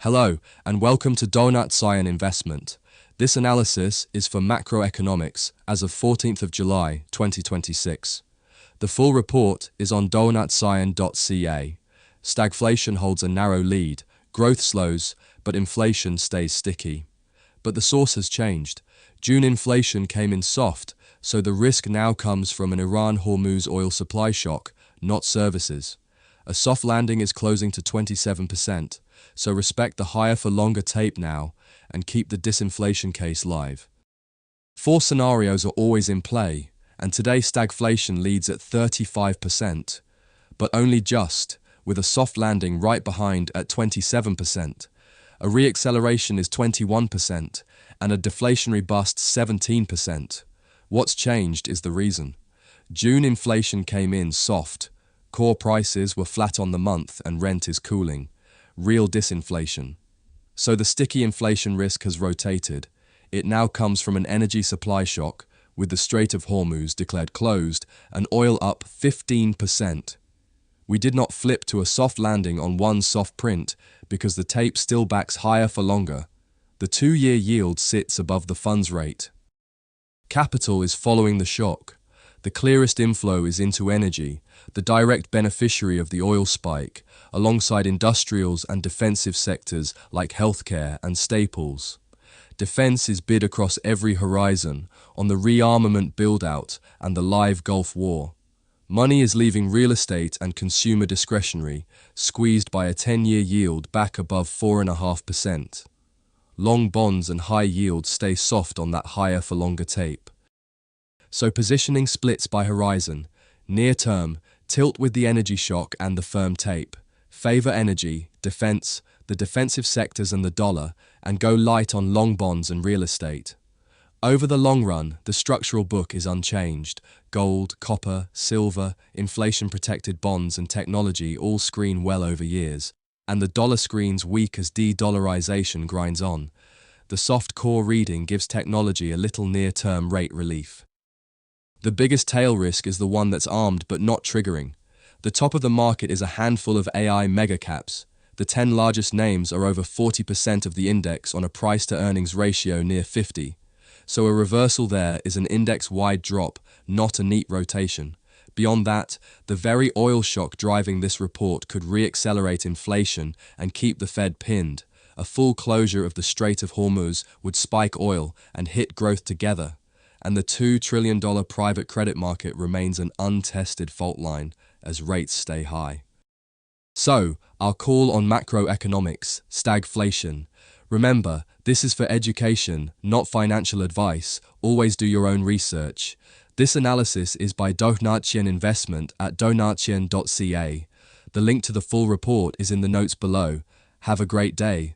Hello, and welcome to Donut Cyan Investment. This analysis is for macroeconomics as of 14th of July, 2026. The full report is on donutcyan.ca. Stagflation holds a narrow lead, growth slows, but inflation stays sticky. But the source has changed. June inflation came in soft, so the risk now comes from an Iran-Hormuz oil supply shock, not services. A soft landing is closing to 27%, so respect the higher for longer tape now and keep the disinflation case live. Four scenarios are always in play, and today stagflation leads at 35%, but only just, with a soft landing right behind at 27%. A reacceleration is 21%, and a deflationary bust 17%. What's changed is the reason. June inflation came in soft. Core prices were flat on the month and rent is cooling. Real disinflation. So the sticky inflation risk has rotated. It now comes from an energy supply shock, with the Strait of Hormuz declared closed and oil up 15%. We did not flip to a soft landing on one soft print because the tape still backs higher for longer. The 2-year yield sits above the funds rate. Capital is following the shock. The clearest inflow is into energy, the direct beneficiary of the oil spike, alongside industrials and defensive sectors like healthcare and staples. Defense is bid across every horizon, on the rearmament build-out and the live Gulf War. Money is leaving real estate and consumer discretionary, squeezed by a 10-year yield back above 4.5%. Long bonds and high yields stay soft on that higher for longer tape. So positioning splits by horizon. Near term, tilt with the energy shock and the firm tape. Favor energy, defense, the defensive sectors and the dollar, and go light on long bonds and real estate. Over the long run, the structural book is unchanged. Gold, copper, silver, inflation-protected bonds and technology all screen well over years, and the dollar screens weak as de-dollarization grinds on. The soft core reading gives technology a little near-term rate relief. The biggest tail risk is the one that's armed but not triggering. The top of the market is a handful of AI megacaps. The 10 largest names are over 40% of the index on a price-to-earnings ratio near 50. So a reversal there is an index-wide drop, not a neat rotation. Beyond that, the very oil shock driving this report could reaccelerate inflation and keep the Fed pinned. A full closure of the Strait of Hormuz would spike oil and hit growth together. And the $2 trillion private credit market remains an untested fault line as rates stay high. So, our call on macroeconomics, stagflation. Remember, this is for education, not financial advice. Always do your own research. This analysis is by Donut Cyan Investment at donutcyan.ca. The link to the full report is in the notes below. Have a great day.